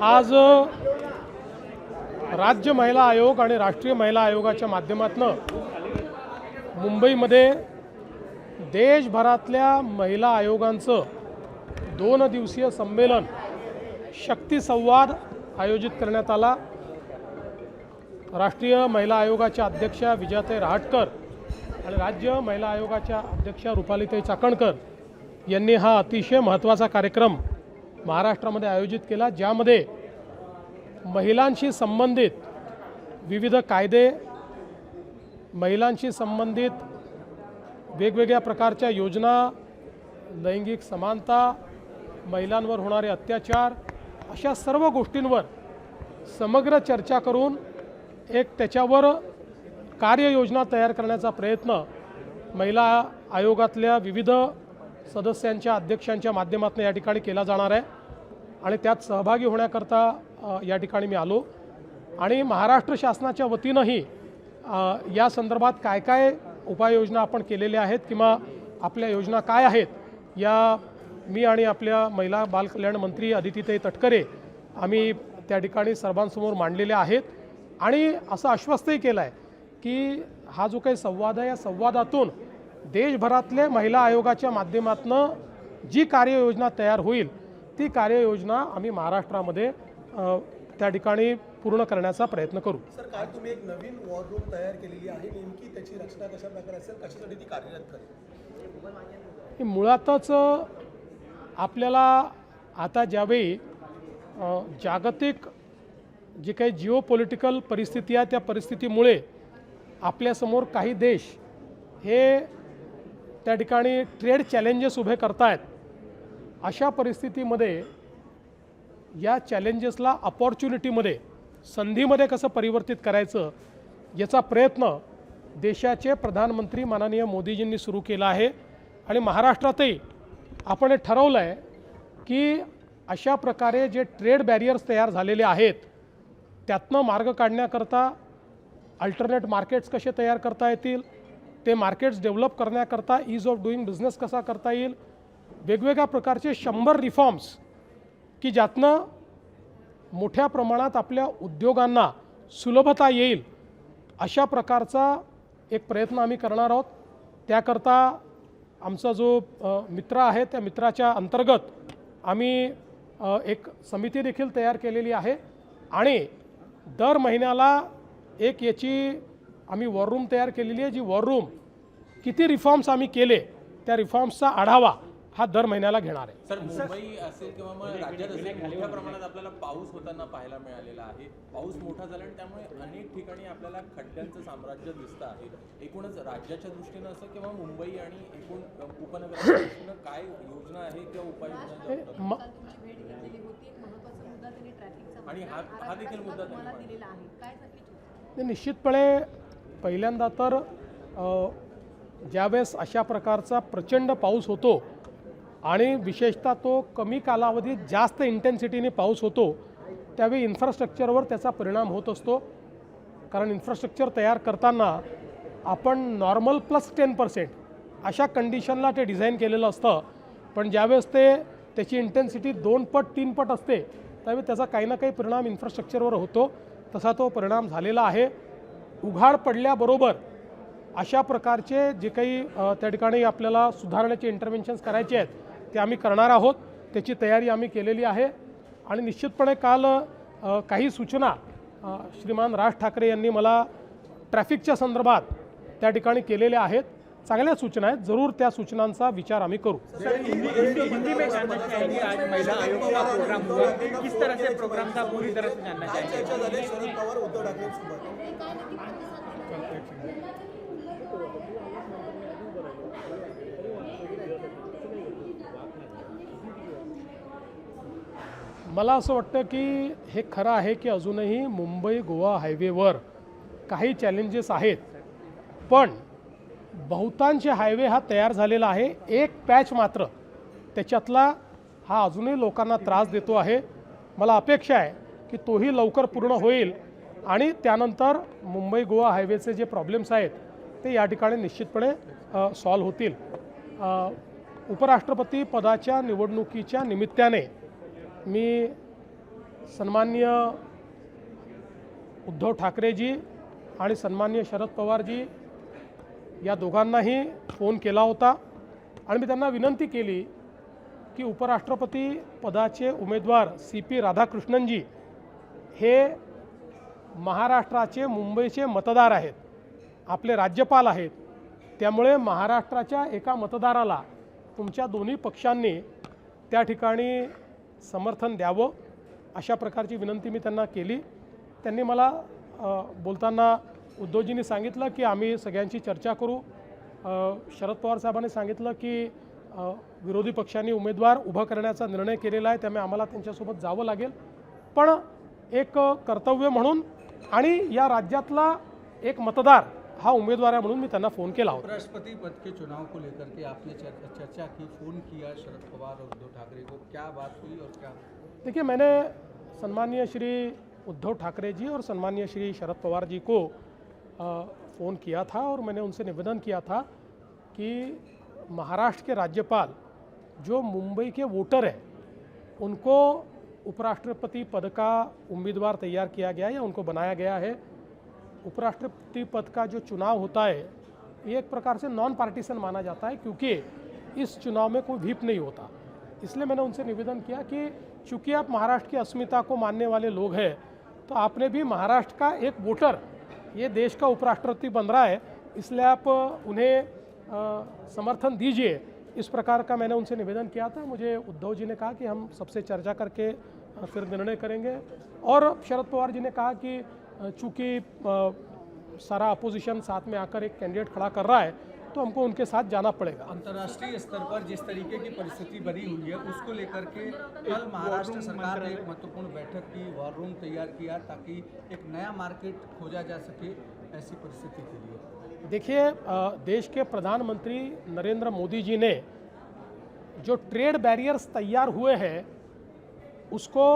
आज राज्य महिला आयोग आणि राष्ट्रीय महिला आयोगाच्या माध्यमातून मुंबईमध्ये देशभरातल्या महिला आयोगांचं 2 दिवसीय संमेलन शक्ती संवाद आयोजित करण्यात आला। राष्ट्रीय महिला आयोगाच्या अध्यक्षा विजयाताई रहाटकर आणि राज्य महिला आयोगाच्या अध्यक्षा रुपालीताई चाकणकर यांनी हा अतिशय महत्त्वाचा कार्यक्रम महाराष्ट्रामध्ये आयोजित केला, ज्यामध्ये महिलांशी संबंधित विविध कायदे, महिलांशी संबंधित वेगवेगळ्या प्रकारच्या योजना, लैंगिक समानता, महिलांवर होणारे अत्याचार अशा सर्व गोष्टींवर समग्र चर्चा करून एक त्याच्यावर कार्ययोजना तयार करण्याचा प्रयत्न महिला आयोगातल्या विविध सदस्यांच्या अध्यक्षांच्या माध्यमातून या ठिकाणी केला जाणार आहे आणि त्यात सहभागी होण्याकरता या ठिकाणी मी आलो। आणि महाराष्ट्र शासनाच्या वतीनंही या संदर्भात काय काय उपाययोजना आपण केलेल्या आहेत किंवा आपल्या योजना काय आहेत या मी आणि आपल्या महिला बालकल्याण मंत्री अदितीताई तटकरे आम्ही त्या ठिकाणी सर्वांसमोर मांडलेल्या आहेत आणि असं आश्वस्तही केलं आहे की हा जो काही संवाद आहे या संवादातून देशभरातल्या महिला आयोगाच्या माध्यमातून जी कार्ययोजना तयार होईल ती कार्ययोजना आम्ही महाराष्ट्रामध्ये त्या ठिकाणी पूर्ण करण्याचा प्रयत्न करू। सर, काय तुम्ही एक नवीन वॉर रूम तयार केलेली आहे, नेमकी त्याची रचना कशा प्रकारे असेल, कशासाठी ती कार्यरत करेल? मुळातच आपल्याला आता ज्यावेळी जागतिक जी काही जिओपॉलिटिकल परिस्थिती आहे त्या परिस्थितीमुळे आपल्यासमोर काही देश हे त्या ठिकाणी ट्रेड चॅलेंजेस उभे करतायत, अशा परिस्थितीमध्ये या चॅलेंजेसला अपॉर्च्युनिटीमध्ये, संधीमध्ये कसं परिवर्तित करायचं याचा प्रयत्न देशाचे प्रधानमंत्री माननीय मोदीजींनी सुरू केला आहे। आणि महाराष्ट्रातही आपण हे ठरवलं आहे की अशा प्रकारे जे ट्रेड बॅरियर्स तयार झालेले आहेत त्यातनं मार्ग काढण्याकरता अल्टरनेट मार्केट्स कसे तयार करता येतील, ते मार्केट्स डेव्हलप करण्याकरता ईज ऑफ डुईंग बिझनेस कसा करता येईल, वेगवेगळ्या प्रकारचे 100 रिफॉर्म्स की ज्यातनं मोठ्या प्रमाणात आपल्या उद्योगांना सुलभता येईल अशा प्रकारचा एक प्रयत्न आम्ही करणार आहोत। त्याकरता आमचा जो मित्र आहे त्या मित्राच्या अंतर्गत आम्ही एक समिती देखील तयार केलेली आहे आणि दर महिन्याला एक याची आम्ही वॉर रूम तयार केलेली आहे, जी वॉर रूम किती रिफॉर्म्स आम्ही केले त्या रिफॉर्म्सचा आढावा हा दर महिन्याला घेणार आहे। सर, मुंबई असेल किंवा मग राज्यात असेल मोठ्या प्रमाणात आपल्याला पाऊस होताना पाहायला मिळालेला आहे। पाऊस मोठा झाला आणि त्यामुळे अनेक ठिकाणी आपल्याला खड्ड्यांचं साम्राज्य दिसतं आहे। एकूणच राज्याच्या दृष्टीनं असं किंवा मुंबई आणि एकूण उपनगराच्या दृष्टीनं काय योजना आहे किंवा उपाययोजना आणि हा देखील मुद्दा निश्चितपणे पहिल्यांदा तर ज्यावेळेस अशा प्रकारचा प्रचंड पाऊस होतो आणि विशेषतः तो कमी कालावधीत जास्त इंटेन्सिटीने पाऊस होतो त्यावेळी इन्फ्रास्ट्रक्चरवर त्याचा परिणाम होत असतो, कारण इन्फ्रास्ट्रक्चर तयार करताना आपण नॉर्मल प्लस 10% अशा कंडिशनला ते डिझाईन केलेलं असतं, पण ज्यावेळेस त्याची इंटेन्सिटी 2 पट 3 पट असते त्यावेळी त्याचा काही ना काही परिणाम इन्फ्रास्ट्रक्चरवर होतो। तसा तो परिणाम झालेला आहे। उघाड पडल्याबरोबर अशा प्रकारचे जे काही त्या ठिकाणी आपल्याला सुधारण्याचे इंटरव्हेन्शन्स करायचे आहेत ते आम्ही करणार आहोत, त्याची तयारी आम्ही केलेली आहे। आणि निश्चितपणे काल काही सूचना श्रीमान राज ठाकरे यांनी मला ट्रॅफिकच्या संदर्भात त्या ठिकाणी केलेल्या आहेत, चांगल्या सूचना आहेत, जरूर त्या सूचनांचा विचार आम्ही करू। हिंदी में जानना चाहेंगे, आज महिला आयोग का प्रोग्राम हुआ, किस तरह से प्रोग्राम था पूरी तरह से जानना चाहेंगे। शरद पवार उद्धव ठाकरेंसोबत मला असं वाटतं की हे खरं आहे की अजूनही मुंबई गोवा हायवेवर काही चॅलेंजेस आहेत, पण बहुतांश हायवे हा तयार झालेला आहे। एक पॅच मात्र त्याच्यातला हा अजूनही लोकांना त्रास देतो आहे। मला अपेक्षा आहे की तोही लवकर पूर्ण होईल आणि त्यानंतर मुंबई गोवा हायवेचे जे प्रॉब्लेम्स आहेत ते या ठिकाणी निश्चितपणे सॉल्व्ह होतील। उपराष्ट्रपती पदाच्या निवडणुकीच्या निमित्ताने मी सन्माननीय उद्धव ठाकरेजी आणि सन्माननीय शरद पवारजी या दोघांनाही फोन केला होता आणि मी त्यांना विनंती केली की उपराष्ट्रपती पदाचे उमेदवार CP राधाकृष्णनजी हे महाराष्ट्राचे मुंबईचे मतदार आहेत, आपले राज्यपाल आहेत. त्यामुळे महाराष्ट्राच्या एका मतदाराला तुमच्या दोन्ही पक्षांनी त्या ठिकाणी समर्थन द्यावं अशा प्रकारची विनंती मी त्यांना केली. त्यांनी मला बोलताना उद्धवजींनी सांगितलं की आम्ही सगळ्यांची चर्चा करू. शरद पवार साहेबांनी सांगितलं की विरोधी पक्षांनी उमेदवार उभा करण्याचा निर्णय केलेला आहे, त्यामुळे आम्हाला त्यांच्यासोबत जावं लागेल. पण एक कर्तव्य म्हणून आणि या राज्यातला एक मतदार हा उम्मीदवार है म्हणून मी त्यांना फोन केला होता. उपराष्ट्रपति पद के चुनाव को लेकर के आपने चर्चा की, फोन किया शरद पवार और उद्धव ठाकरे को, क्या बात हुई और क्या? देखिए, मैंने सम्मानीय श्री उद्धव ठाकरे जी और सम्मानीय श्री शरद पवार जी को फ़ोन किया था और मैंने उनसे निवेदन किया था कि महाराष्ट्र के राज्यपाल जो मुंबई के वोटर हैं उनको उपराष्ट्रपति पद का उम्मीदवार तैयार किया गया है या उनको बनाया गया है. उपराष्ट्रपति पद का जो चुनाव होता है ये एक प्रकार से नॉन पार्टीसन माना जाता है, क्योंकि इस चुनाव में कोई व्हीप नहीं होता. इसलिए मैंने उनसे निवेदन किया कि चूँकि आप महाराष्ट्र की अस्मिता को मानने वाले लोग हैं तो आपने भी महाराष्ट्र का एक वोटर ये देश का उपराष्ट्रपति बन रहा है, इसलिए आप उन्हें समर्थन दीजिए. इस प्रकार का मैंने उनसे निवेदन किया था. मुझे उद्धव जी ने कहा कि हम सबसे चर्चा करके फिर निर्णय करेंगे और शरद पवार जी ने कहा कि चूँकि सारा अपोजिशन साथ में आकर एक कैंडिडेट खड़ा कर रहा है तो हमको उनके साथ जाना पड़ेगा. अंतर्राष्ट्रीय स्तर पर जिस तरीके की परिस्थिति बनी हुई है उसको लेकर के कल महाराष्ट्र सरकार ने एक महत्वपूर्ण बैठक की, वॉर रूम तैयार किया ताकि एक नया मार्केट खोजा जा सके ऐसी परिस्थिति के लिए. देखिए, देश के प्रधानमंत्री नरेंद्र मोदी जी ने जो ट्रेड बैरियर्स तैयार हुए हैं उसको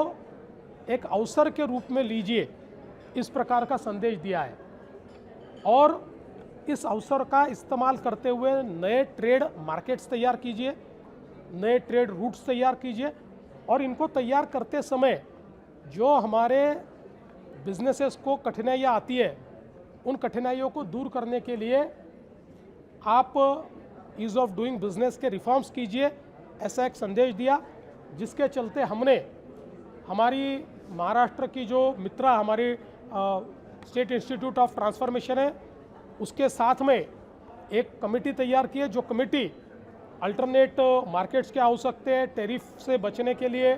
एक अवसर के रूप में लीजिए, इस प्रकार का संदेश दिया है और इस अवसर का इस्तेमाल करते हुए नए ट्रेड मार्केट्स तैयार कीजिए, नए ट्रेड रूट्स तैयार कीजिए और इनको तैयार करते समय जो हमारे बिजनेसेस को कठिनाइयाँ आती है उन कठिनाइयों को दूर करने के लिए आप ease of doing business K reforms कीजिए, ऐसा एक संदेश दिया. जिसके चलते हमने हमारी महाराष्ट्र की जो मित्रा हमारी स्टेट इंस्टीट्यूट ऑफ ट्रांसफॉर्मेशन है उसके साथ में एक कमेटी तैयार की है. जो कमेटी अल्टरनेट मार्केट्स क्या हो सकते हैं, टैरिफ से बचने के लिए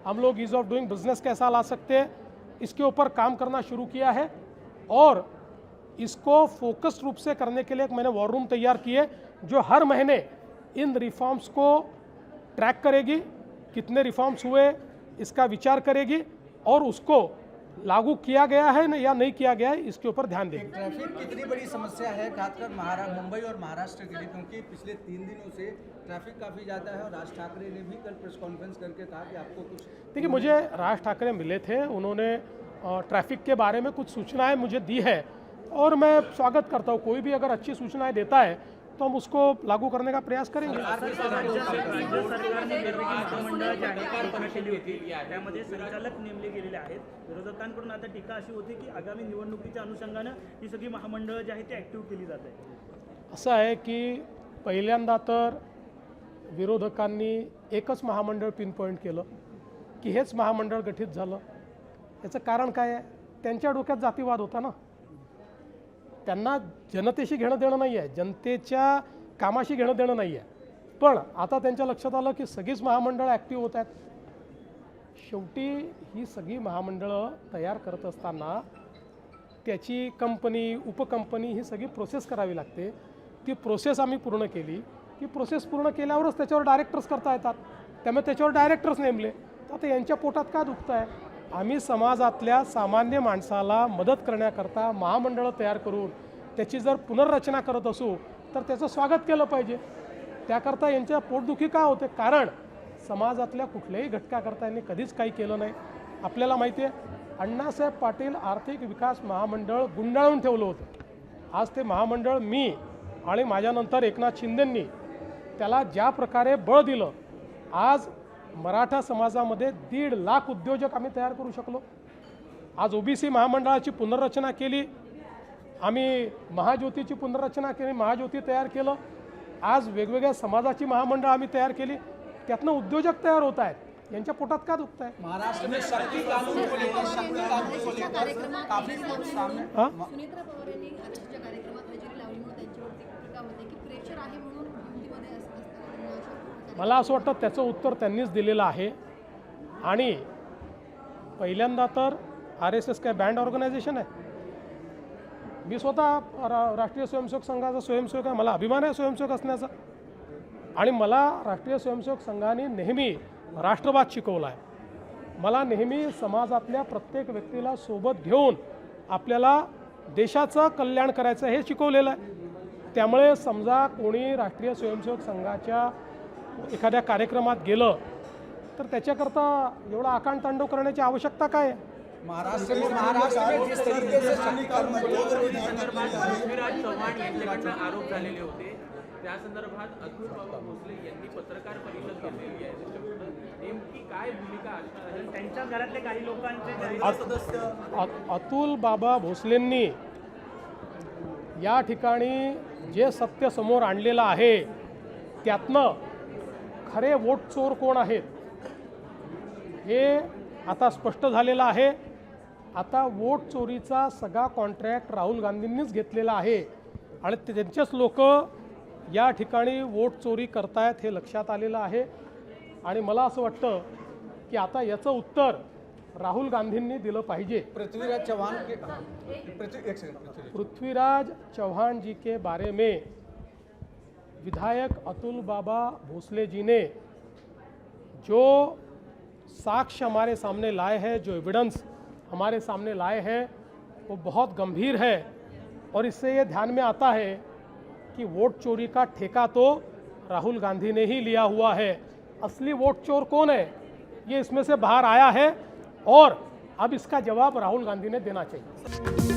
हम लोग ईज़ ऑफ डूइंग बिजनेस कैसा ला सकते हैं, इसके ऊपर काम करना शुरू किया है और इसको फोकस रूप से करने के लिए मैंने वॉर रूम तैयार की है जो हर महीने इन रिफॉर्म्स को ट्रैक करेगी, कितने रिफॉर्म्स हुए इसका विचार करेगी और उसको लागू किया गया है या नहीं किया गया है इसके ऊपर ध्यान देगी. ट्रैफिक कितनी बड़ी समस्या है खासकर मुंबई और महाराष्ट्र के लिए, क्योंकि पिछले 3 दिनों से ट्रैफिक काफ़ी ज़्यादा है और राज ठाकरे ने भी कल प्रेस कॉन्फ्रेंस करके कहा कि आपको कुछ. देखिए, मुझे राज ठाकरे मिले थे, उन्होंने ट्रैफिक के बारे में कुछ सूचनाएं मुझे दी है और मैं स्वागत करता हूँ. कोई भी अगर अच्छी सूचनाएं देता है तो हम उसको लागू करने का प्रयास करेंगे. राज्य सरकारने महामंडळ जे आहे घोषणा केली होती त्यामध्ये संचालक नेमले गेलेले आहेत. विरोधकांकडून आता टीका अशी होती की आगामी निवडणुकीच्या अनुषंगानं ही सगळी महामंडळं जी आहेत ती ॲक्टिव्ह केली जात आहेत. असं आहे की पहिल्यांदा तर विरोधकांनी एकच महामंडळ पिनपॉईंट केलं की हेच महामंडळ गठीत झालं. याचं कारण काय आहे? त्यांच्या डोक्यात जातीवाद होता ना. त्यांना जनतेशी घेणं देणं नाही आहे, जनतेच्या कामाशी घेणं देणं नाही आहे. पण आता त्यांच्या लक्षात आलं की सगळीच महामंडळं ॲक्टिव्ह होत आहेत. शेवटी ही सगळी महामंडळं तयार करत असताना त्याची कंपनी उपकंपनी ही सगळी प्रोसेस करावी लागते. ती प्रोसेस आम्ही पूर्ण केली. ती प्रोसेस पूर्ण केल्यावरच त्याच्यावर डायरेक्टर्स करता येतात. त्यामुळे त्याच्यावर डायरेक्टर्स नेमले. तर आता यांच्या पोटात काय दुखतं आहे? आम्ही समाजातल्या सामान्य माणसाला मदत करण्याकरता महामंडळं तयार करून त्याची जर पुनर्रचना करत असू तर त्याचं स्वागत केलं पाहिजे. त्याकरता यांच्या पोटदुखी का होते? कारण समाजातल्या कुठल्याही घटकाकरता यांनी कधीच काही केलं नाही. आपल्याला माहिती आहे, अण्णासाहेब पाटील आर्थिक विकास महामंडळ गुंडाळून ठेवलं होतं. आज ते महामंडळ मी आणि माझ्यानंतर एकनाथ शिंदेंनी त्याला ज्या प्रकारे बळ दिलं, आज मराठा समाजामध्ये 1.5 लाख उद्योजक आम्ही तयार करू शकलो. आज ओबीसी महामंडळाची पुनर्रचना केली, आम्ही महाज्योतीची पुनर्रचना केली, महाज्योती तयार केलं. आज वेगवेगळ्या समाजाची महामंडळ आम्ही तयार केली, त्यातनं उद्योजक तयार होत आहेत. यांच्या पोटात का दुखत आहे? महाराष्ट्र में शक्ति कानून को लेकर काफी सामने सुनेत्रा पवार यांनी आरक्षणाच्या कार्यक्रमात हजेरी लावली म्हणून त्यांच्यावरती टीका होते की प्रेशर आहे म्हणून हिंदीमध्ये असताना मला असं वाटतं त्याचं उत्तर त्यांनीच दिलेलं आहे. आणि पहिल्यांदा तर RSS काय बँड ऑर्गनायझेशन आहे? मी स्वतः राष्ट्रीय स्वयंसेवक संघाचा स्वयंसेवक आहे, मला अभिमान आहे स्वयंसेवक असण्याचा. आणि मला राष्ट्रीय स्वयंसेवक संघाने नेहमी राष्ट्रवाद शिकवला आहे. मला नेहमी समाजातल्या प्रत्येक व्यक्तीला सोबत घेऊन आपल्याला देशाचं कल्याण करायचं हे शिकवलेलं आहे. त्यामुळे समजा कोणी राष्ट्रीय स्वयंसेवक संघाच्या एखाद्या कार्यक्रमात गेलं तर त्याच्याकरता एवढा आकांडतांडव करण्याची आवश्यकता काय आहे? महाराष्ट्र में जिस तरीके से शक्ति कानून को लेकर पृथ्वीराज चव्हाण यांच्याकडनं आरोप झालेले होते, त्या संदर्भात अतुल बाबा भोसले यांनी पत्रकार परिषद घेतलेली आहे. त्याच्याबद्दल नेमकी काय भूमिका असणार आहे? त्यांच्या घरातले काही लोकांचे अतुल बाबा भोसलेंनी या ठिकाणी जे सत्य समोर आणलेलं आहे त्यातनं खरे वोट चोर कोण आहेत हे आता स्पष्ट झालेलं आहे. आता वोट चोरीचा सगळा कॉन्ट्रॅक्ट राहुल गांधींनीच घेतलेला आहे आणि त्यांचेच लोक या ठिकाणी वोट चोरी करतायत हे लक्षात आलेलं आहे. आणि मला असं वाटतं की आता याचं उत्तर राहुल गांधींनी दिलं पाहिजे. पृथ्वीराज चौहान के पृथ्वीराज चौहान जी के बारे में विधायक अतुल बाबा भोसले जी ने जो साक्ष्य हमारे सामने लाए हैं, जो एविडेंस हमारे सामने लाए हैं, वो बहुत गंभीर है. और इससे ये ध्यान में आता है कि वोट चोरी का ठेका तो राहुल गांधी ने ही लिया हुआ है. असली वोट चोर कौन है ये इसमें से बाहर आया है और अब इसका जवाब राहुल गांधी ने देना चाहिए.